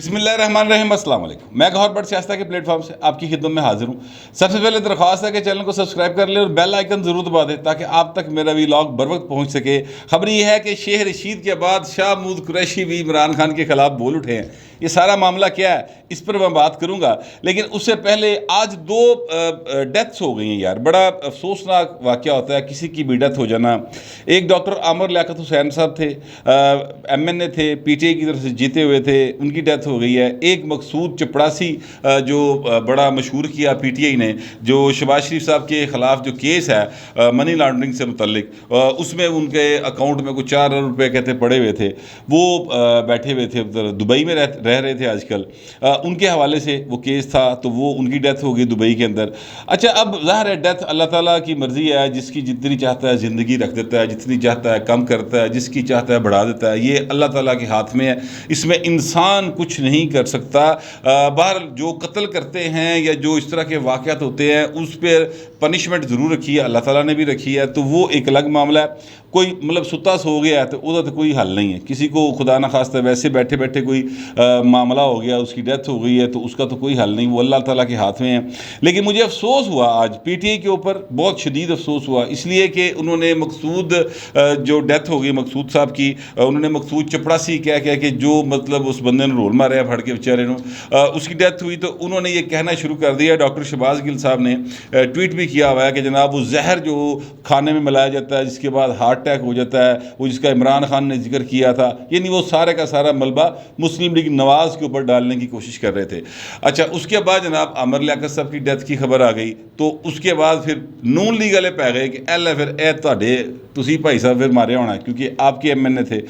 بسم اللہ الرحمن الرحیم، السلام علیکم۔ میں گوہر بٹ سیاستہ کے پلیٹ فارم سے آپ کی خدمت میں حاضر ہوں۔ سب سے پہلے درخواست ہے کہ چینل کو سبسکرائب کر لیں اور بیل آئیکن ضرور دبا دیں تاکہ آپ تک میرا ویلاگ بر وقت پہنچ سکے۔ خبر یہ ہے کہ شیخ رشید کے بعد شاہ محمود قریشی بھی عمران خان کے خلاف بول اٹھے ہیں۔ یہ سارا معاملہ کیا ہے اس پر میں بات کروں گا، لیکن اس سے پہلے آج دو ڈیتھس ہو گئی ہیں یار۔ بڑا افسوسناک واقعہ ہوتا ہے کسی کی بھی ڈیتھ ہو جانا۔ ایک ڈاکٹر عامر لیاقت حسین صاحب تھے، ایم این اے تھے، پی ٹی آئی کی طرف سے جیتے ہوئے تھے، ان کی ڈیتھ ہو گئی ہے۔ ایک مقصود چپڑاسی جو بڑا مشہور کیا پی ٹی آئی نے، جو شہباز شریف صاحب کے خلاف جو کیس ہے منی لانڈرنگ سے متعلق، اس میں ان کے اکاؤنٹ میں کچھ 4 ارب روپے کہتے پڑے ہوئے تھے، وہ بیٹھے ہوئے تھے، دبئی میں رہ رہے تھے آج کل۔ ان کے حوالے سے وہ کیس تھا، تو وہ ان کی ڈیتھ ہو گئی دبئی کے اندر۔ اچھا، اب ظاہر ہے ڈیتھ اللہ تعالیٰ کی مرضی ہے، جس کی جتنی چاہتا ہے زندگی رکھ دیتا ہے، جتنی چاہتا ہے کم کرتا ہے، جس کی چاہتا ہے بڑھا دیتا ہے۔ یہ اللہ تعالیٰ کے ہاتھ میں ہے، اس میں انسان کچھ نہیں کر سکتا۔ بہرحال جو قتل کرتے ہیں یا جو اس طرح کے واقعات ہوتے ہیں اس پہ پنشمنٹ ضرور رکھی ہے، اللہ تعالیٰ نے بھی رکھی ہے، تو وہ ایک الگ معاملہ ہے۔ کوئی مطلب ستا سو گیا ہے تو وہ تو کوئی حل نہیں ہے، کسی کو خدا نخواستہ ویسے بیٹھے بیٹھے کوئی معاملہ ہو گیا، اس کی ڈیتھ ہو گئی ہے، تو اس کا تو کوئی حل نہیں، وہ اللہ تعالیٰ کے ہاتھ میں ہے۔ لیکن مجھے افسوس ہوا آج پی ٹی آئی کے اوپر، بہت شدید افسوس ہوا، اس لیے کہ انہوں نے مقصود جو ڈیتھ ہو گئی مقصود صاحب کی، انہوں نے مقصود چپڑاسی کہہ کہ جو مطلب اس بندے نے رول مارے پھڑ کے بیچارے نے، اس کی ڈیتھ ہوئی، تو انہوں نے یہ کہنا شروع کر دیا۔ ڈاکٹر شہباز گل صاحب نے ٹویٹ بھی کیا ہوا ہے کہ جناب وہ زہر جو کھانے میں ملایا جاتا ہے، جس کے بعد ہارٹ اٹیک ہو جاتا ہے، وہ جس کا عمران خان نے ذکر کیا تھا، یعنی وہ سارے کا سارا ملبہ مسلم لیگ نواز کے اوپر ڈالنے کی کوشش کر رہے تھے۔ اچھا، اس کے بعد جناب عامر لیاقت صاحب کی ڈیتھ کی خبر آ گئی، تو اس کے بعد پھر نون لیگ والے پہ گئے کہ ایلے پھر اے تہاڈے تسی بھائی صاحب پھر مارے ہونا ہے، کیونکہ آپ کے ایم این اے تھے۔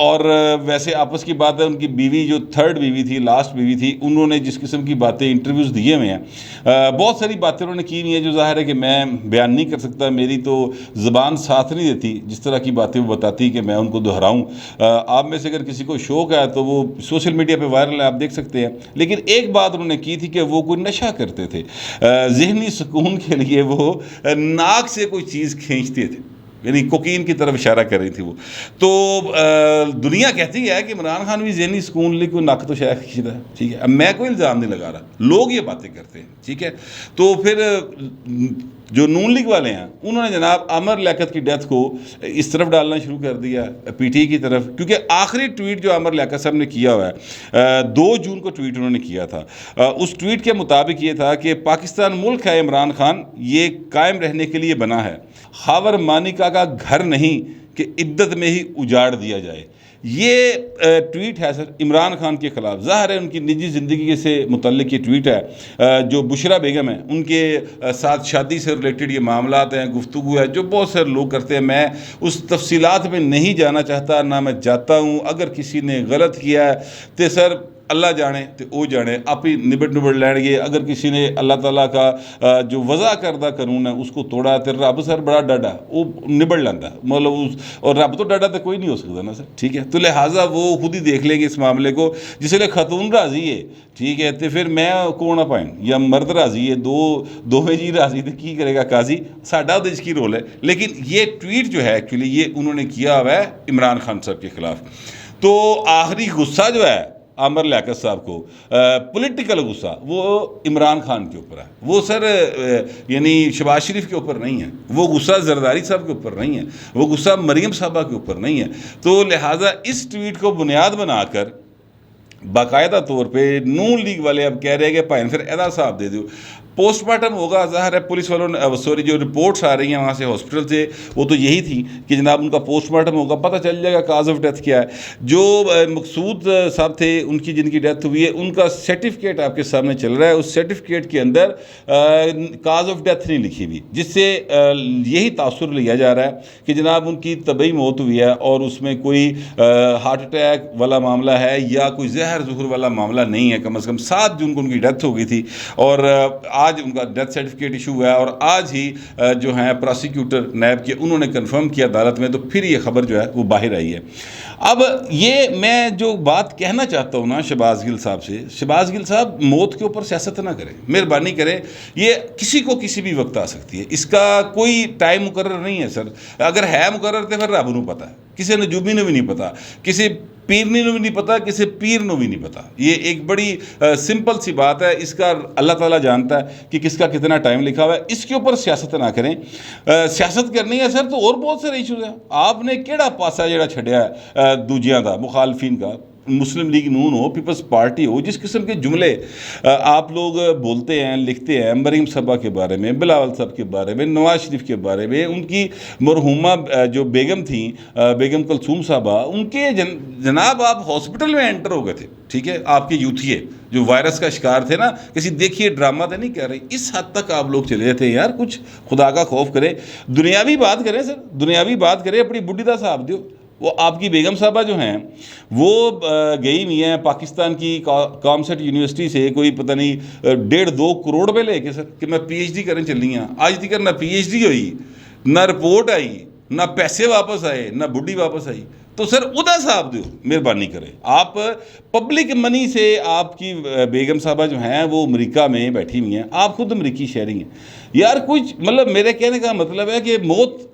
اور ویسے آپس کی بات ہے، ان کی بیوی جو تھرڈ بیوی تھی، لاسٹ بیوی تھی، انہوں نے جس قسم کی باتیں انٹرویوز دیے ہوئے ہیں، بہت ساری باتیں انہوں نے کی ہوئی ہیں جو ظاہر ہے کہ میں بیان نہیں کر سکتا، میری تو زبان ساتھ نہیں دیتی جس طرح کی باتیں وہ بتاتی کہ میں ان کو دہراؤں۔ آپ میں سے اگر کسی کو شوق ہے تو وہ سوشل میڈیا پہ وائرل ہے، آپ دیکھ سکتے ہیں۔ لیکن ایک بات انہوں نے کی تھی کہ وہ کوئی نشہ کرتے تھے، ذہنی سکون کے لیے وہ ناک سے کوئی چیز کھینچتے تھے، یعنی کوکین کی طرف اشارہ کر رہی تھی وہ۔ تو دنیا کہتی ہے کہ عمران خان بھی ذہنی سکون لے کوئی نک تو شاید کھینچتا ہے، ٹھیک ہے، اب میں کوئی الزام نہیں لگا رہا، لوگ یہ باتیں کرتے ہیں، ٹھیک ہے۔ تو پھر جو نون لیگ والے ہیں انہوں نے جناب عامر لیاقت کی ڈیتھ کو اس طرف ڈالنا شروع کر دیا، پی ٹی آئی کی طرف، کیونکہ آخری ٹویٹ جو عامر لیاقت صاحب نے کیا ہوا ہے 2 جون کو ٹویٹ انہوں نے کیا تھا، اس ٹویٹ کے مطابق یہ تھا کہ پاکستان ملک ہے عمران خان، یہ قائم رہنے کے لیے بنا ہے، خاور مانیکا کا گھر نہیں کہ عدت میں ہی اجاڑ دیا جائے۔ یہ ٹویٹ ہے سر عمران خان کے خلاف، ظاہر ہے ان کی نجی زندگی سے متعلق یہ ٹویٹ ہے۔ جو بشرا بیگم ہے ان کے ساتھ شادی سے ریلیٹڈ یہ معاملات ہیں، گفتگو ہے جو بہت سارے لوگ کرتے ہیں، میں اس تفصیلات میں نہیں جانا چاہتا، نہ میں جاتا ہوں۔ اگر کسی نے غلط کیا ہے تو سر اللہ جانے تو وہ جانے، آپ ہی نبڑ لین گے۔ اگر کسی نے اللہ تعالیٰ کا جو وضع کردہ قانون ہے اس کو توڑا تو رب سر بڑا ڈاڈا وہ نبڑ لینا، مطلب اور رب تو ڈاڈا تو کوئی نہیں ہو سکتا نا سر، ٹھیک ہے۔ تو لہٰذا وہ خود ہی دیکھ لیں گے اس معاملے کو، جس لیے خاتون راضی ہے، ٹھیک ہے، تو پھر میں کون پائیں یا مرد راضی ہے، دوویں جی راضی تو کی کرے گا قاضی، ساڈا تو اس کی رول ہے۔ لیکن یہ ٹویٹ جو ہے ایکچولی یہ انہوں نے کیا ہوا ہے عمران خان صاحب کے خلاف۔ تو آخری غصہ جو ہے عامر لیاقت صاحب کو، پولیٹیکل غصہ، وہ عمران خان کے اوپر ہے، وہ سر یعنی شہباز شریف کے اوپر نہیں ہے، وہ غصہ زرداری صاحب کے اوپر نہیں ہے، وہ غصہ مریم صاحبہ کے اوپر نہیں ہے۔ تو لہٰذا اس ٹویٹ کو بنیاد بنا کر باقاعدہ طور پہ نون لیگ والے اب کہہ رہے ہیں کہ بھائی پھر ادا صاحب دے دو، پوسٹ مارٹم ہوگا۔ ظاہر ہے پولیس والوں نے جو رپورٹس آ رہی ہیں وہاں سے ہاسپٹل سے، وہ تو یہی تھی کہ جناب ان کا پوسٹ مارٹم ہوگا، پتہ چل جائے گا کاز آف ڈیتھ کیا ہے۔ جو مقصود صاحب تھے ان کی جن کی ڈیتھ ہوئی ہے، ان کا سرٹیفکیٹ آپ کے سامنے چل رہا ہے، اس سرٹیفکیٹ کے اندر کاز آف ڈیتھ نہیں لکھی ہوئی، جس سے یہی تاثر لیا جا رہا ہے کہ جناب ان کی طبعی موت ہوئی ہے اور اس میں کوئی ہارٹ اٹیک والا معاملہ ہے یا کوئی زہر ظہور والا معاملہ نہیں ہے۔ کم از کم 7 جون کو ان کی ڈیتھ ہو گئی تھی، اور آج ان کا ڈیتھ سرٹیفکیٹ ایشو ہوا ہے، اور آج ہی جو ہیں پراسیکیوٹر نیب کے انہوں نے کنفرم کیا عدالت میں، تو پھر یہ خبر جو ہے وہ باہر آئی ہے۔ اب یہ میں جو بات کہنا چاہتا ہوں نا شہباز گل صاحب سے، شہباز گل صاحب موت کے اوپر سیاست نہ کریں، مہربانی کریں، یہ کسی کو کسی بھی وقت آ سکتی ہے، اس کا کوئی ٹائم مقرر نہیں ہے سر، اگر ہے مقرر تو پھر رب نوں پتہ ہے، کسی نجومی نے بھی نہیں پتا, کسی پیرنی نے بھی نہیں پتا, کسی پیر نے بھی نہیں پتا. یہ ایک بڑی سمپل سی بات ہے. اس کا اللہ تعالیٰ جانتا ہے کہ کس کا کتنا ٹائم لکھا ہوا ہے. اس کے اوپر سیاست نہ کریں. سیاست کرنی ہے سر تو اور بہت سارے ایشوز ہیں. آپ نے کیڑا پاسا جڑا چھڈیا ہے دوجیاں دا, مخالفین کا, مسلم لیگ نون ہو, پیپلز پارٹی ہو, جس قسم کے جملے آپ لوگ بولتے ہیں, لکھتے ہیں مریم صاحبہ کے بارے میں, بلاول صاحب کے بارے میں, نواز شریف کے بارے میں, ان کی مرحومہ جو بیگم تھیں, بیگم کلثوم صاحبہ, ان کے جناب آپ ہاسپٹل میں انٹر ہو گئے تھے, ٹھیک ہے, آپ کے یوتھیے جو وائرس کا شکار تھے نا, کسی دیکھیے ڈرامہ تو نہیں کہہ رہے, اس حد تک آپ لوگ چلے جاتے ہیں. یار کچھ خدا کا خوف کریں, دنیاوی بات کریں سر, دنیاوی بات کریں. اپنی بڈھی دا صاحب دیو. وہ آپ کی بیگم صاحبہ جو ہیں وہ گئی ہوئی ہیں پاکستان کی کامسٹ یونیورسٹی سے, کوئی پتہ نہیں 1.5-2 کروڑ روپے لے کے سر, کہ میں پی ایچ ڈی کرنے چلی ہوں. آج تک نہ پی ایچ ڈی ہوئی, نہ رپورٹ آئی, نہ پیسے واپس آئے, نہ بڈھی واپس آئی. تو سر ادا صاحب دیو, مہربانی کریں. آپ پبلک منی سے, آپ کی بیگم صاحبہ جو ہیں وہ امریکہ میں بیٹھی ہوئی ہیں, آپ خود امریکی شہری ہیں. یار کچھ مطلب میرے کہنے کا مطلب ہے کہ موت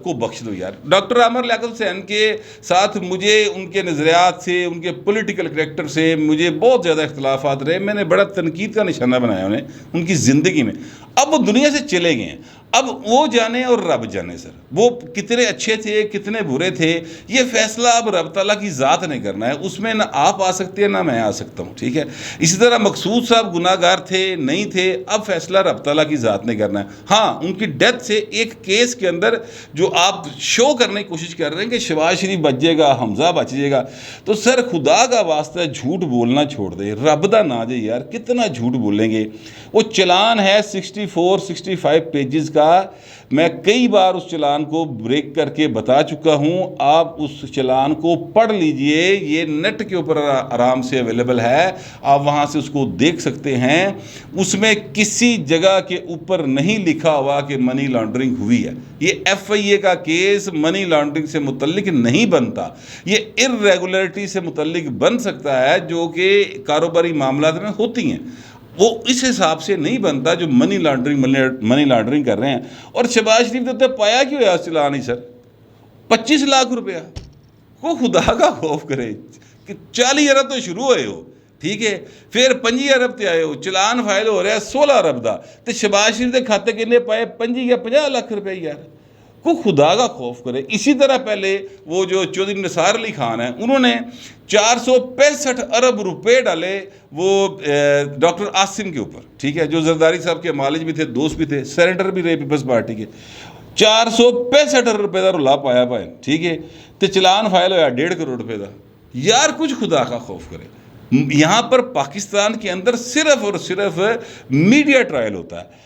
کو بخش دو یار. ڈاکٹر عامر لیاقت حسین کے ساتھ مجھے ان کے نظریات سے, ان کے پولیٹیکل کریکٹر سے مجھے بہت زیادہ اختلافات رہے. میں نے بڑا تنقید کا نشانہ بنایا انہیں ان کی زندگی میں. اب وہ دنیا سے چلے گئے ہیں, اب وہ جانے اور رب جانے سر, وہ کتنے اچھے تھے کتنے برے تھے, یہ فیصلہ اب رب تعالیٰ کی ذات نے کرنا ہے. اس میں نہ آپ آ سکتے ہیں نہ میں آ سکتا ہوں, ٹھیک ہے. اسی طرح مقصود صاحب گناہ گار تھے نہیں تھے, اب فیصلہ رب تعالیٰ کی ذات نے کرنا ہے. ہاں ان کی ڈیتھ سے ایک کیس کے اندر جو آپ شو کرنے کی کوشش کر رہے ہیں کہ شہباز شریف بچ جائے گا, حمزہ بچ جائے گا, تو سر خدا کا واسطہ جھوٹ بولنا چھوڑ دیں. رب دا نا جے یار, کتنا جھوٹ بولیں گے. وہ چلان ہے 64-65 پیجز کا, میں کئی بار اس چلان کو بریک کر کے بتا چکا ہوں. آپ اس چلان کو پڑھ لیجئے, یہ نیٹ کے اوپر آرام سے اویلیبل ہے, آپ وہاں سے اس کو دیکھ سکتے ہیں. اس میں کسی جگہ کے اوپر نہیں لکھا ہوا کہ منی لانڈرنگ ہوئی ہے. یہ ایف آئی اے کا کیس منی لانڈرنگ سے متعلق نہیں بنتا, یہ ارریگولرٹی سے متعلق بن سکتا ہے جو کہ کاروباری معاملات میں ہوتی ہیں. وہ اس حساب سے نہیں بنتا جو منی لانڈرنگ کر رہے ہیں. اور شہباز شریف تو پایا کیوں ہے چلان ہی سر 25 لاکھ روپیہ. کو خدا کا خوف کرے کہ 40 ارب تو شروع ہوئے ہو, ٹھیک ہے, پھر 25 ارب تے آئے ہو, چلان فائل ہو رہا ہے 16 ارب دا, تو شہباز شریف کے کھاتے کنے پائے 25 یا 50 لاکھ روپے. یار کو خدا کا خوف کرے. اسی طرح پہلے وہ جو چودھری نثار علی خان ہیں, انہوں نے 465 ارب روپے ڈالے وہ ڈاکٹر عاصم کے اوپر, ٹھیک ہے, جو زرداری صاحب کے مالج بھی تھے, دوست بھی تھے, سینیٹر بھی رہے پیپلز پارٹی کے. 465 ارب روپے دا رولا پایا پائے, ٹھیک ہے, تو چلان فائل ہویا 1.5 کروڑ روپے دا. یار کچھ خدا کا خوف کرے. یہاں پر پاکستان کے اندر صرف اور صرف میڈیا ٹرائل ہوتا ہے,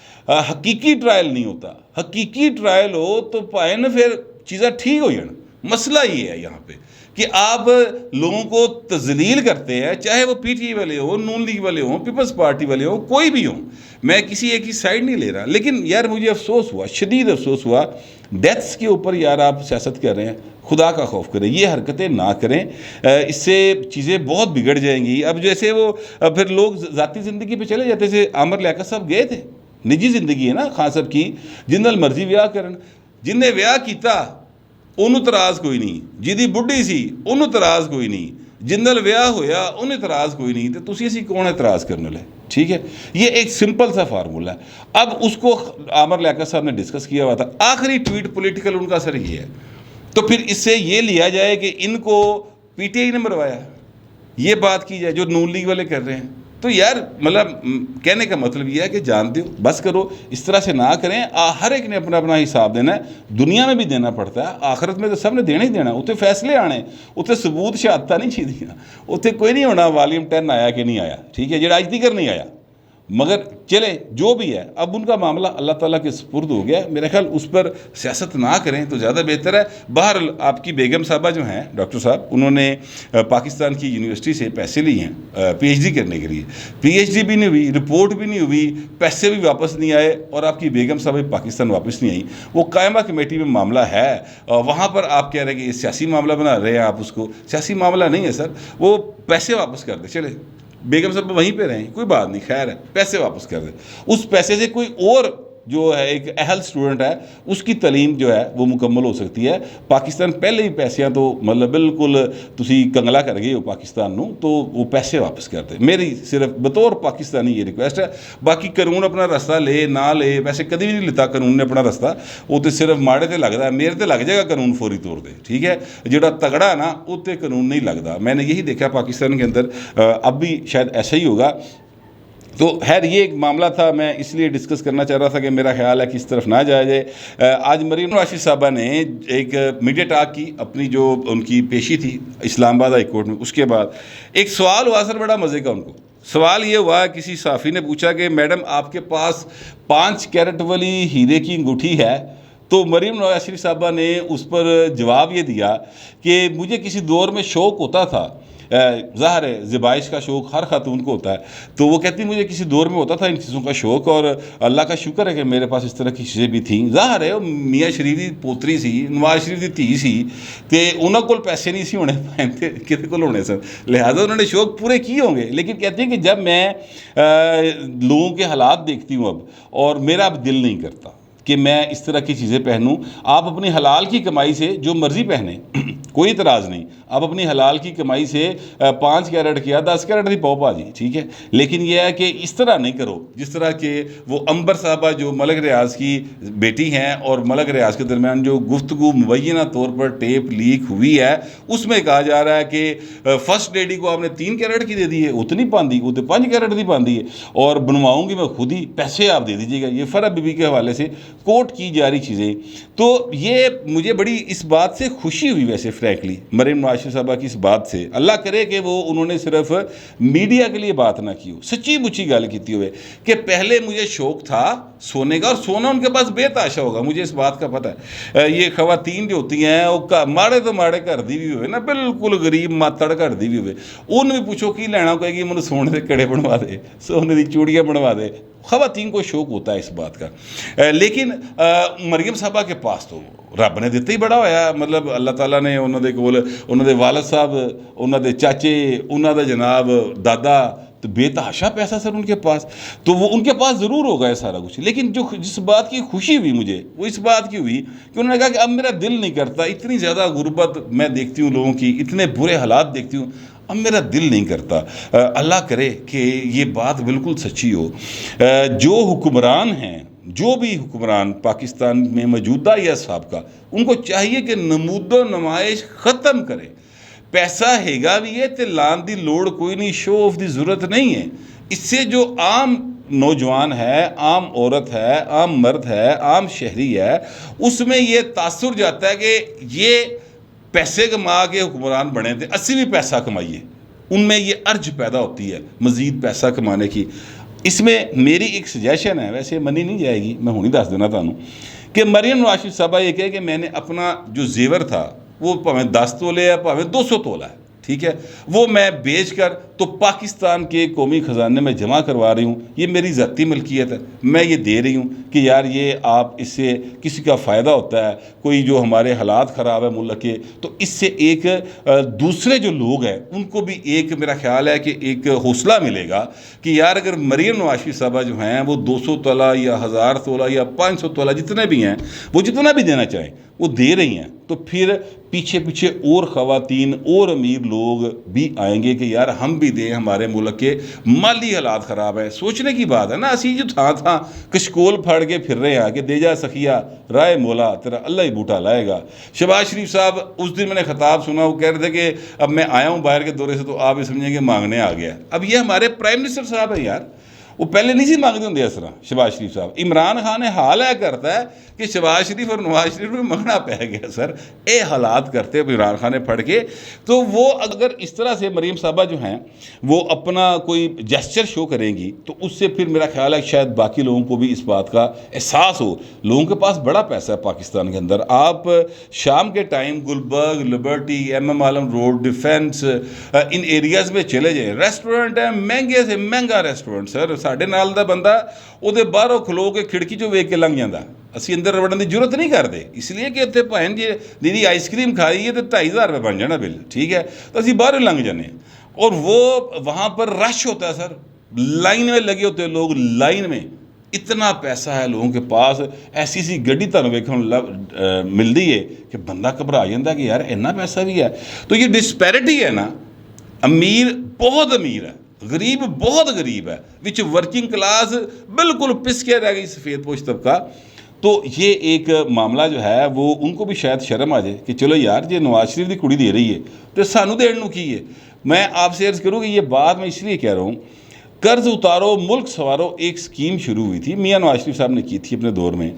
حقیقی ٹرائل نہیں ہوتا. حقیقی ٹرائل ہو تو پائے نا پھر چیزیں ٹھیک ہو جانا. مسئلہ یہ ہے یہاں پہ کہ آپ لوگوں کو تذلیل کرتے ہیں, چاہے وہ پی ٹی آئی والے ہوں, نون لیگ والے ہوں, پیپلز پارٹی والے ہوں, کوئی بھی ہوں. میں کسی ایک ہی سائڈ نہیں لے رہا, لیکن یار مجھے افسوس ہوا, شدید افسوس ہوا. ڈیتھس کے اوپر یار آپ سیاست کر رہے ہیں. خدا کا خوف کریں, یہ حرکتیں نہ کریں, اس سے چیزیں بہت بگڑ جائیں گی. اب جیسے وہ پھر لوگ ذاتی زندگی پہ چلے جاتے تھے. عامر لیاقت صاحب گئے تھے, نجی زندگی ہے نا خان صاحب کی, جن نال مرضی ویاہ کرن, جن نے ویاہ کیتا انہوں تراز کوئی نہیں, جدی بڈھی سی انہوں تراز کوئی نہیں, جن نال ویاہ ہویا انہیں تراز کوئی نہیں, تو تسی اسی کون اعتراض کرنے لے, ٹھیک ہے. یہ ایک سمپل سا فارمولہ ہے. اب اس کو عامر لیاقت صاحب نے ڈسکس کیا ہوا تھا. آخری ٹویٹ پولیٹیکل ان کا سر یہ ہے, تو پھر اس سے یہ لیا جائے کہ ان کو پی ٹی آئی نے مروایا, یہ بات کی جائے جو نون لیگ والے کر رہے ہیں. تو یار مطلب کہنے کا مطلب یہ ہے کہ جان دو, بس کرو, اس طرح سے نہ کریں. ہر ایک نے اپنا اپنا حساب دینا ہے, دنیا میں بھی دینا پڑتا ہے, آخرت میں تو سب نے دینا ہی دینا. اتنے فیصلے آنے, اتنے ثبوت شہادتیں نہیں چاہیے, اتنے کوئی نہیں ہونا والیوم 10 آیا کہ نہیں آیا, ٹھیک ہے, جڑا اج تک نہیں آیا. مگر چلے جو بھی ہے, اب ان کا معاملہ اللہ تعالیٰ کے سپرد ہو گیا. میرا خیال اس پر سیاست نہ کریں تو زیادہ بہتر ہے. بہرحال آپ کی بیگم صاحبہ جو ہیں ڈاکٹر صاحب, انہوں نے پاکستان کی یونیورسٹی سے پیسے لیے ہیں پی ایچ ڈی کرنے کے لیے. پی ایچ ڈی بھی نہیں ہوئی, رپورٹ بھی نہیں ہوئی, پیسے بھی واپس نہیں آئے, اور آپ کی بیگم صاحب پاکستان واپس نہیں آئی. وہ قائمہ کمیٹی میں معاملہ ہے, وہاں پر آپ کہہ رہے ہیں کہ یہ سیاسی معاملہ بنا رہے ہیں. آپ اس کو سیاسی معاملہ نہیں ہے سر, وہ پیسے واپس کر دیں. چلے بیگم صاحب وہیں پہ رہیں, کوئی بات نہیں, خیر ہے, پیسے واپس کر دیں. اس پیسے سے کوئی اور جو ہے ایک اہل اسٹوڈنٹ ہے اس کی تعلیم جو ہے وہ مکمل ہو سکتی ہے. پاکستان پہلے ہی پیسیاں تو مطلب بالکل تسی کنگلا کر گئے ہو پاکستان نو, تو وہ پیسے واپس کر دے. میری صرف بطور پاکستانی یہ ریکویسٹ ہے. باقی قانون اپنا رستہ لے نہ لے, ویسے کدی بھی نہیں لیتا قانون نے اپنا رستہ, وہ تو صرف ماڑے تے لگتا ہے. میرے تے لگ جائے گا قانون فوری طور پہ, ٹھیک ہے, جڑا تگڑا ہے نا وہ تے قانون نہیں لگتا. میں نے یہی دیکھا پاکستان کے اندر, اب بھی شاید ایسا ہی ہوگا. تو خیر یہ ایک معاملہ تھا, میں اس لیے ڈسکس کرنا چاہ رہا تھا کہ میرا خیال ہے کہ اس طرف نہ جایا جائے. آج مریم نواز صاحبہ نے ایک میڈیا ٹاک کی, اپنی جو ان کی پیشی تھی اسلام آباد ہائی کورٹ میں, اس کے بعد ایک سوال ہوا سر بڑا مزے کا ان کو. سوال یہ ہوا, کسی صحافی نے پوچھا کہ میڈم آپ کے پاس 5 کیرٹ والی ہیرے کی انگوٹھی ہے؟ تو مریم نواز صاحبہ نے اس پر جواب یہ دیا کہ مجھے کسی دور میں شوق ہوتا تھا, ظاہر ہے زبائش کا شوق ہر خاتون کو ہوتا ہے, تو وہ کہتی مجھے کسی دور میں ہوتا تھا ان چیزوں کا شوق, اور اللہ کا شکر ہے کہ میرے پاس اس طرح کی چیزیں بھی تھیں. ظاہر ہے میاں شریف دی پوتری سی, نواز شریف دی دھی سی, تے انہوں کو پیسے نہیں سی ہونے پائے, کسی کو ہونے سن, لہٰذا انہوں نے شوق پورے کیے ہوں گے. لیکن کہتے ہیں کہ جب میں لوگوں کے حالات دیکھتی ہوں اب, اور میرا اب دل نہیں کرتا کہ میں اس طرح کی چیزیں پہنوں. آپ اپنی حلال کی کمائی سے جو مرضی پہنیں, کوئی اعتراض نہیں. آپ اپنی حلال کی کمائی سے 5 کیرٹ کیا, 10 کیرٹ بھی پاؤ جی, ٹھیک ہے, لیکن یہ ہے کہ اس طرح نہیں کرو جس طرح کہ وہ عنبر صاحبہ جو ملک ریاض کی بیٹی ہیں, اور ملک ریاض کے درمیان جو گفتگو مبینہ طور پر ٹیپ لیک ہوئی ہے, اس میں کہا جا رہا ہے کہ فرسٹ لیڈی کو آپ نے 3 کیرٹ کی دے دی ہے, اتنی باندھی, وہ تو 5 کیرٹ کی باندھی ہے, اور بنواؤں گی میں خود ہی, پیسے آپ دے دیجیے گا. یہ فرح بی بی کے حوالے سے کوٹ کی جا رہی چیزیں. تو یہ مجھے بڑی اس بات سے خوشی ہوئی ویسے فرینکلی مریم نواز صاحبہ کی اس بات سے. اللہ کرے کہ وہ انہوں نے صرف میڈیا کے لیے بات نہ کی ہو, سچی مچی گل کیتی ہوئے کہ پہلے مجھے شوق تھا سونے کا, اور سونا ان کے پاس بے تاشا ہوگا, مجھے اس بات کا پتہ ہے. یہ خواتین جو ہوتی ہیں وہ ماڑے تو ماڑے گھر دی بھی ہوئے نا, بالکل غریب ماتڑ گھر دی بھی ہوئے, ان بھی پوچھو کی لینا, کہے گی مجھے سونے کے کڑے بنوا دے, سونے کی چوڑیاں بنوا دے. خواتین کو شوق ہوتا ہے اس بات کا. لیکن مریم صاحبہ کے پاس تو رب نے دیتا ہی بڑا ہویا, مطلب اللہ تعالیٰ نے انہوں دے کول, انہوں دے والد صاحب, انہوں دے چاچے, انہوں دے جناب دادا, تو بے تحاشا پیسہ سر ان کے پاس, تو وہ ان کے پاس ضرور ہوگا ہے سارا کچھ. لیکن جو جس بات کی خوشی ہوئی مجھے وہ اس بات کی ہوئی کہ انہوں نے کہا کہ اب میرا دل نہیں کرتا, اتنی زیادہ غربت میں دیکھتی ہوں لوگوں کی, اتنے برے حالات دیکھتی ہوں, اب میرا دل نہیں کرتا. اللہ کرے کہ یہ بات بالکل سچی ہو. جو حکمران ہیں, جو بھی حکمران پاکستان میں موجودہ یا سابقہ, ان کو چاہیے کہ نمود و نمائش ختم کرے. پیسہ ہیگا بھی ہے تے لان دی لوڑ کوئی نہیں, شو آف دی ضرورت نہیں ہے. اس سے جو عام نوجوان ہے, عام عورت ہے, عام مرد ہے, عام شہری ہے, اس میں یہ تاثر جاتا ہے کہ یہ پیسے کما کے حکمران بنے تھے, اسی بھی پیسہ کمائیے. ان میں یہ ارج پیدا ہوتی ہے مزید پیسہ کمانے کی. اس میں میری ایک سجیشن ہے, ویسے منی نہیں جائے گی, میں ہونی دس دینا تھانوں, کہ مریم نواز صاحبہ یہ کہے کہ میں نے اپنا جو زیور تھا وہ پاویں 10 تولے ہے, پاویں 200 تولا ہے, ٹھیک ہے, وہ میں بیچ کر تو پاکستان کے قومی خزانے میں جمع کروا رہی ہوں, یہ میری ذاتی ملکیت ہے, میں یہ دے رہی ہوں کہ یار یہ آپ اس سے کسی کا فائدہ ہوتا ہے, کوئی جو ہمارے حالات خراب ہے ملک کے, تو اس سے ایک دوسرے جو لوگ ہیں ان کو بھی ایک میرا خیال ہے کہ ایک حوصلہ ملے گا کہ یار اگر مریم نواز صاحبہ جو ہیں وہ 200 تولا یا 1000 تولا یا 500 تولا جتنے بھی ہیں, وہ جتنا بھی دینا چاہیں وہ دے رہی ہیں, تو پھر پیچھے پیچھے اور خواتین اور امیر لوگ بھی آئیں گے کہ یار ہم بھی دیں, ہمارے ملک کے مالی حالات خراب ہیں. سوچنے کی بات ہے نا, اسی جو تھا کشکول پھاڑ کے پھر رہے ہیں کہ دے جا سخیا رائے مولا تیرا اللہ ہی بوٹا لائے گا. شہباز شریف صاحب اس دن میں نے خطاب سنا, وہ کہہ رہے تھے کہ اب میں آیا ہوں باہر کے دورے سے تو آپ یہ سمجھیں کہ مانگنے آ گیا. اب یہ ہمارے پرائم منسٹر صاحب ہیں یار, وہ پہلے نہیں سی مانگتے ہوں اس طرح. شہباز شریف صاحب, عمران خان نے حال ہے کرتا ہے کہ شہباز شریف اور نواز شریف میں منگنا پہ گیا سر, اے حالات کرتے عمران خان نے پڑھ کے. تو وہ اگر اس طرح سے مریم صاحبہ جو ہیں وہ اپنا کوئی جیسچر شو کریں گی تو اس سے پھر میرا خیال ہے شاید باقی لوگوں کو بھی اس بات کا احساس ہو. لوگوں کے پاس بڑا پیسہ ہے پاکستان کے اندر. آپ شام کے ٹائم گلبرگ, لبرٹی, ایم عالم روڈ, ڈیفینس, ان ایریاز میں چلے جائیں, ریسٹورنٹ ہیں مہنگے سے مہنگا ریسٹورنٹ سر. ساڈے نال دا بندہ وہ باہروں کھلو کے کھڑکی چوں ویکھ کے لنਘ جاندا, اسی اندر وڑن دی ضرورت نہیں کرتے, اس لیے کہ اتنے بھائن جی دیدی آئس کریم کھائی ہے تو 2500 روپے بن جانا بل, ٹھیک ہے, تو اسی باہر لنਘ جانے. اور وہ وہاں پر رش ہوتا ہے سر, لائن میں لگے ہوتے ہیں لوگ, لائن میں اتنا پیسہ ہے لوگوں کے پاس, ایسی سی گڈی تھانوں ویکھن ملتی ہے کہ بندہ گھبرا جاتا ہے کہ یار اتنا پیسہ بھی ہے. تو یہ ڈسپیرٹی ہے نا, امیر بہت امیر ہے, غریب بہت غریب ہے, وچ ورکنگ کلاس بالکل پس کے رہ گئی سفید پوش طبقہ. تو یہ ایک معاملہ جو ہے وہ ان کو بھی شاید شرم آ جائے کہ چلو یار جی نواز شریف کی کڑی دے رہی ہے تو سانو دین نو کی ہے. میں آپ سے عرض کروں کہ یہ بات میں اس لیے کہہ رہا ہوں, قرض اتارو ملک سنوارو ایک سکیم شروع ہوئی تھی, میاں نواز شریف صاحب نے کی تھی اپنے دور میں.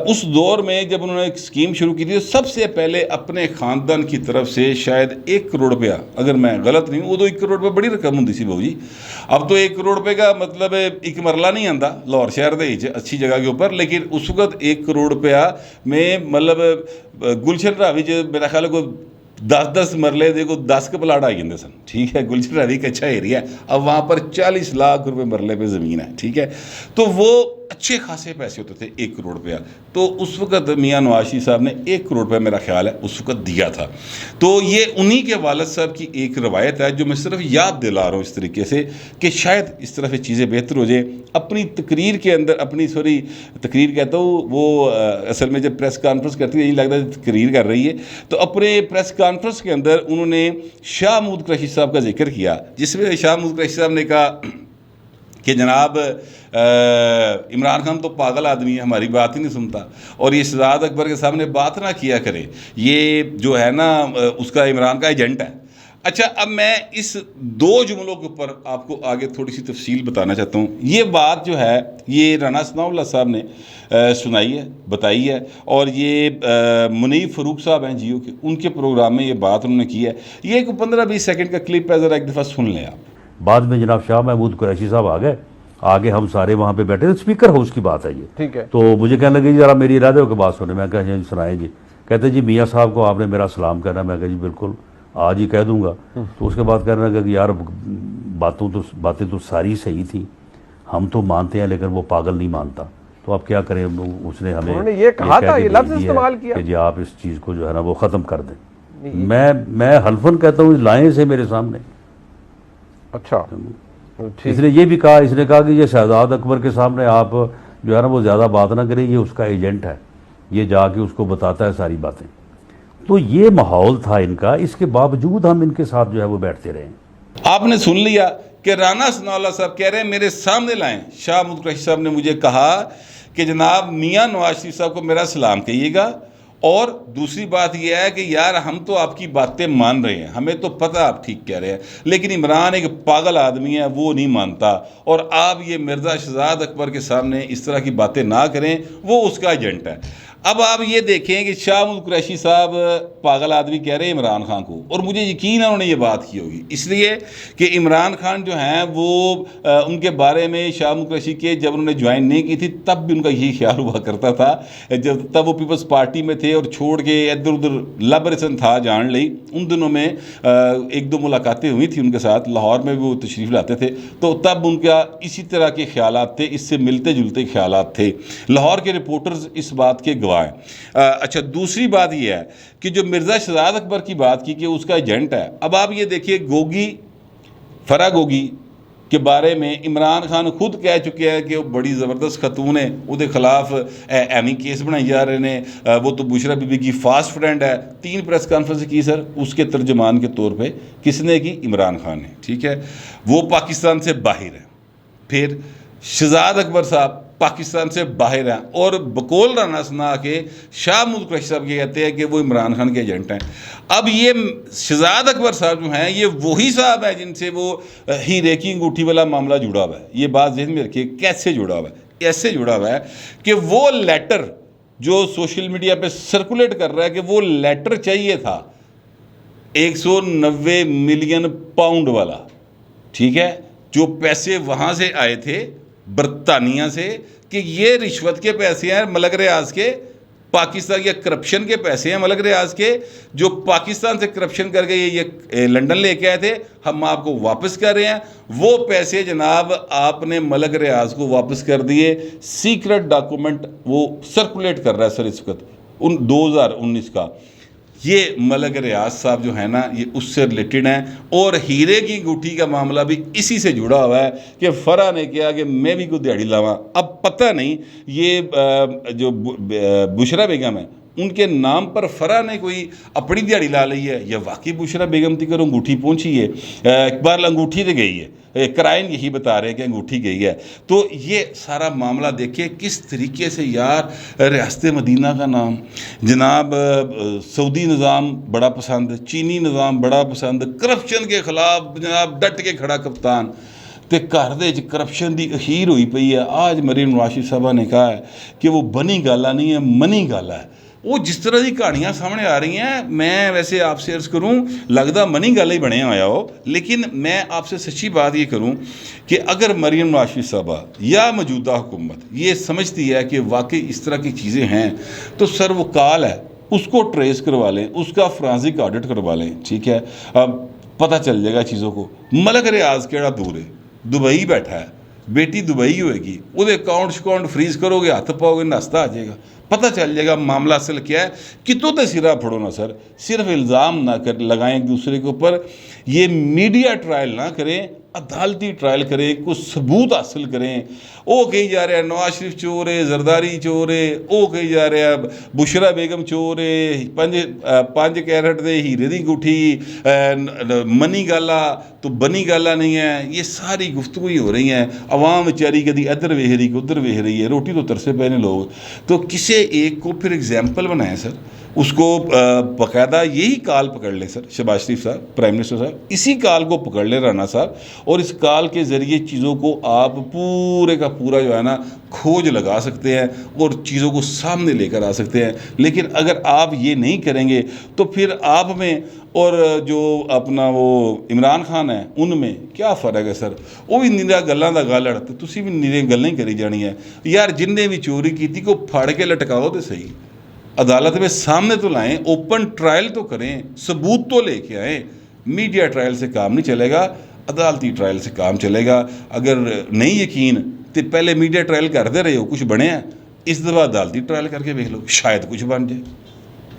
اس دور میں جب انہوں نے ایک سکیم شروع کی تھی, سب سے پہلے اپنے خاندان کی طرف سے شاید 1 کروڑ روپیہ, اگر میں غلط نہیں ہوں, وہ تو 1 کروڑ روپیہ بڑی رقم ہوتی سی بہو جی. اب تو 1 کروڑ روپے کا مطلب ایک مرلہ نہیں آتا لاہور شہر دے اچھی جگہ کے اوپر, لیکن اس وقت 1 کروڑ روپیہ میں مطلب گلشن راوی میرا خیال ہے کوئی 10 مرلے دے کو 10 کے پلاٹ آئی جاتے سن. ٹھیک ہے, گلشن راوی کا اچھا ایریا ہے, اب وہاں پر 40 لاکھ روپے مرلے پہ زمین ہے. ٹھیک ہے, تو وہ اچھے خاصے پیسے ہوتے تھے 1 کروڑ روپیہ. تو اس وقت میاں نواز شریف صاحب نے 1 کروڑ روپیہ میرا خیال ہے اس وقت دیا تھا. تو یہ انہی کے والد صاحب کی ایک روایت ہے جو میں صرف یاد دلا رہا ہوں اس طریقے سے کہ شاید اس طرح سے چیزیں بہتر ہو جائیں. اپنی تقریر کے اندر, اپنی تقریر کہتا ہوں, وہ اصل میں جب پریس کانفرنس کرتی ہے یہی لگتا ہے تقریر کر رہی ہے, تو اپنے پریس کانفرنس کے اندر انہوں نے شاہ محمود قریشی صاحب کا ذکر کیا, جس میں شاہ محمود قریشی صاحب نے کہا کہ جناب عمران خان تو پاگل آدمی ہے, ہماری بات ہی نہیں سنتا, اور یہ شہزاد اکبر کے سامنے بات نہ کیا کرے, یہ جو ہے نا اس کا عمران کا ایجنٹ ہے. اچھا, اب میں اس 2 جملوں کے اوپر آپ کو آگے تھوڑی سی تفصیل بتانا چاہتا ہوں. یہ بات جو ہے یہ رانا ثناء اللہ صاحب نے سنائی ہے, بتائی ہے, اور یہ منیب فاروق صاحب ہیں جیو کے, ان کے پروگرام میں یہ بات انہوں نے کی ہے. یہ ایک 15-20 سیکنڈ کا کلپ ہے, ذرا ایک دفعہ سن لیں آپ. بعد میں جناب شاہ محمود قریشی صاحب آ گئے, آگے ہم سارے وہاں پہ بیٹھے تھے, اسپیکر ہاؤس کی بات ہے یہ. ٹھیک ہے, تو مجھے کہنے لگے جی ذرا میری ارادے ہو کے بات سنیں. میں کہا جی سنائیں جی. کہتے جی میاں صاحب کو آپ نے میرا سلام کرنا. میں کہا جی بالکل آج ہی کہہ دوں گا. تو اس کے بعد کہنے لگا کہ یار باتیں تو ساری صحیح تھیں, ہم تو مانتے ہیں لیکن وہ پاگل نہیں مانتا, تو آپ کیا کریں. اس نے ہمیں یہ کہا تھا, یہ لفظ استعمال کیا کہ جی آپ اس چیز کو جو ہے نا وہ ختم کر دیں. میں حلفاً کہتا ہوں لائیں سے میرے سامنے. اچھا, اس نے یہ بھی کہا, اس نے کہا کہ یہ شہزاد اکبر کے سامنے آپ جو ہے نا وہ زیادہ بات نہ کریں, یہ اس کا ایجنٹ ہے, یہ جا کے اس کو بتاتا ہے ساری باتیں. تو یہ ماحول تھا ان کا, اس کے باوجود ہم ان کے ساتھ جو ہے وہ بیٹھتے رہے. آپ نے سن لیا کہ رانا ثناء اللہ صاحب کہہ رہے ہیں میرے سامنے لائیں. شاہ محمود قریشی صاحب نے مجھے کہا کہ جناب میاں نواز شریف صاحب کو میرا سلام کہیے گا, اور دوسری بات یہ ہے کہ یار ہم تو آپ کی باتیں مان رہے ہیں, ہمیں تو پتہ آپ ٹھیک کہہ رہے ہیں, لیکن عمران ایک پاگل آدمی ہے, وہ نہیں مانتا, اور آپ یہ مرزا شہزاد اکبر کے سامنے اس طرح کی باتیں نہ کریں, وہ اس کا ایجنٹ ہے. اب آپ یہ دیکھیں کہ شاہ محمود قریشی صاحب پاگل آدمی کہہ رہے ہیں عمران خان کو, اور مجھے یقین ہے انہوں نے یہ بات کی ہوگی, اس لیے کہ عمران خان جو ہیں وہ ان کے بارے میں شاہ محمود قریشی کے جب انہوں نے جوائن نہیں کی تھی تب بھی ان کا یہی خیال ہوا کرتا تھا, جب تب وہ پیپلز پارٹی میں تھے اور چھوڑ کے ادھر ادھر لبرسن تھا جان لئی. ان دنوں میں 1-2 ملاقاتیں ہوئی تھیں ان کے ساتھ, لاہور میں بھی وہ تشریف لاتے تھے, تو تب ان کا اسی طرح کے خیالات تھے, اس سے ملتے جلتے خیالات تھے. لاہور کے رپورٹرز اس بات کے گواہ. اچھا, دوسری بات یہ ہے کہ جو مرزا شہزاد اکبر کی بات کی کہ اس کا ایجنٹ ہے, اب آپ یہ دیکھیے گوگی, فرا گوگی کے بارے میں عمران خان خود کہہ چکے ہیں کہ وہ بڑی زبردست خاتون ہے, وہ دے خلاف ایویں کیس بنائی جا رہے ہیں, وہ تو بشرا بی بی کی فاسٹ فرینڈ ہے. 3 پریس کانفرنس کی سر, اس کے ترجمان کے طور پہ کس نے کی؟ عمران خان نے. ٹھیک ہے, وہ پاکستان سے باہر ہے. پھر شہزاد اکبر صاحب پاکستان سے باہر ہیں, اور بقول رانا ثناء کے شاہ محمود قریشی صاحب یہ کہتے ہیں کہ وہ عمران خان کے ایجنٹ ہیں. اب یہ شہزاد اکبر صاحب جو ہیں یہ وہی صاحب ہیں جن سے وہ ہیرے کی انگوٹھی والا معاملہ جڑا ہوا ہے. یہ بات ذہن میں رکھیے, کیسے جڑا ہوا ہے؟ ایسے جڑا ہوا ہے کہ وہ لیٹر جو سوشل میڈیا پہ سرکولیٹ کر رہا ہے کہ وہ لیٹر چاہیے تھا 190 ملین پاؤنڈ والا. ٹھیک ہے, جو پیسے وہاں سے آئے تھے برطانیہ سے, کہ یہ رشوت کے پیسے ہیں ملک ریاض کے, پاکستان یا کرپشن کے پیسے ہیں ملک ریاض کے, جو پاکستان سے کرپشن کر کے یہ لنڈن لے کے آئے تھے, ہم آپ کو واپس کر رہے ہیں. وہ پیسے جناب آپ نے ملک ریاض کو واپس کر دیے. سیکرٹ ڈاکومنٹ وہ سرکولیٹ کر رہا ہے سر اس وقت 2019 کا. یہ ملک ریاض صاحب جو ہے نا یہ اس سے ریلیٹڈ ہیں, اور ہیرے کی انگوٹھی کا معاملہ بھی اسی سے جڑا ہوا ہے کہ فرا نے کہا کہ میں بھی کوئی دیہڑی لاواں. اب پتہ نہیں یہ جو بشرا بیگم ہے ان کے نام پر فرا نے کوئی اپنی دیہڑی لا لی ہے یا واقعی بشرا بیگم تھی کر انگوٹھی پہنچی ہے، اقبال انگوٹھی دے گئی ہے، کرائن یہی بتا رہے ہیں کہ انگوٹھی گئی ہے۔ تو یہ سارا معاملہ دیکھیں کس طریقے سے یار ریاست مدینہ کا نام جناب سعودی نظام بڑا پسند، چینی نظام بڑا پسند، کرپشن کے خلاف جناب ڈٹ کے کھڑا کپتان، تے گھر دے وچ کرپشن دی اخیر ہوئی پئی ہے۔ آج مریم نواز شریف صاحبہ نے کہا ہے کہ وہ بنی گالا نہیں ہے، منی گالا ہے۔ وہ جس طرح کی کہانیاں سامنے آ رہی ہیں، میں ویسے آپ سے عرض کروں لگتا منی گالا ہی بنے آیا ہو، لیکن میں آپ سے سچی بات یہ کروں کہ اگر مریم نواز شریف صاحبہ یا موجودہ حکومت یہ سمجھتی ہے کہ واقعی اس طرح کی چیزیں ہیں تو سر وہ کال ہے اس کو ٹریس کروا لیں، اس کا فرانسک آڈٹ کروا لیں، ٹھیک ہے؟ اب پتہ چل جائے گا چیزوں کو۔ ملک ریاض کیڑا دور ہے، دبئی بیٹھا ہے، بیٹی دبئی ہوئے گی، وہ اکاؤنٹ فریز کرو گے، ہاتھ پاؤ گے، ناشتہ آ جائے گا، پتہ چل جائے گا معاملہ اصل کیا ہے۔ کتوں تے سرا پھڑو نا سر، صرف الزام نہ لگائیں ایک دوسرے کے اوپر، یہ میڈیا ٹرائل نہ کریں، عدالتی ٹرائل کریں، کوئی ثبوت حاصل کریں۔ وہ کہی جا رہا ہے نواز شریف چور ہے، زرداری چور ہے، وہ کہی جا رہا ہے بشرا بیگم چور ہے، 5 کیرٹ دے ہیرے دی انگوٹھی منی گالا تو بنی گالا نہیں ہے۔ یہ ساری گفتگو ہی ہو رہی ہیں، عوام بیچاری کدی ادھر ویہ رہی ادھر ویہ رہی ہے، روٹی تو ترسے پے نے لوگ۔ تو کسی ایک کو پھر ایگزامپل بنائیں سر، اس کو باقاعدہ یہی کال پکڑ لیں سر، شہباز شریف صاحب، پرائم منسٹر صاحب، اسی کال کو پکڑ لیں رانا صاحب، اور اس کال کے ذریعے چیزوں کو آپ پورے کا پورا جو ہے نا کھوج لگا سکتے ہیں اور چیزوں کو سامنے لے کر آ سکتے ہیں۔ لیکن اگر آپ یہ نہیں کریں گے تو پھر آپ میں اور جو اپنا وہ عمران خان ہے ان میں کیا فرق ہے سر؟ وہ بھی نیرا گلاں دا گالڑ تے تسی بھی نیرے گلاں ہی کری جانی ہے یار۔ جن نے بھی چوری کی تھی کو پھاڑ کے لٹکاؤ تو صحیح، عدالت میں سامنے تو لائیں، اوپن ٹرائل تو کریں، ثبوت تو لے کے آئیں۔ میڈیا ٹرائل سے کام نہیں چلے گا، عدالتی ٹرائل سے کام چلے گا۔ اگر نہیں یقین تو پہلے میڈیا ٹرائل کرتے رہے ہو، کچھ بنے ہیں، اس دفعہ عدالتی ٹرائل کر کے دیکھ لو، شاید کچھ بن جائے۔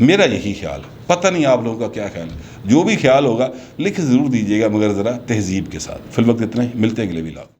میرا یہی خیال ہے، پتہ نہیں آپ لوگوں کا کیا خیال ہے، جو بھی خیال ہوگا لکھ ضرور دیجیے گا، مگر ذرا تہذیب کے ساتھ۔ فی الوقت اتنا ہی، ملتے ہیں اگلے ولاگ۔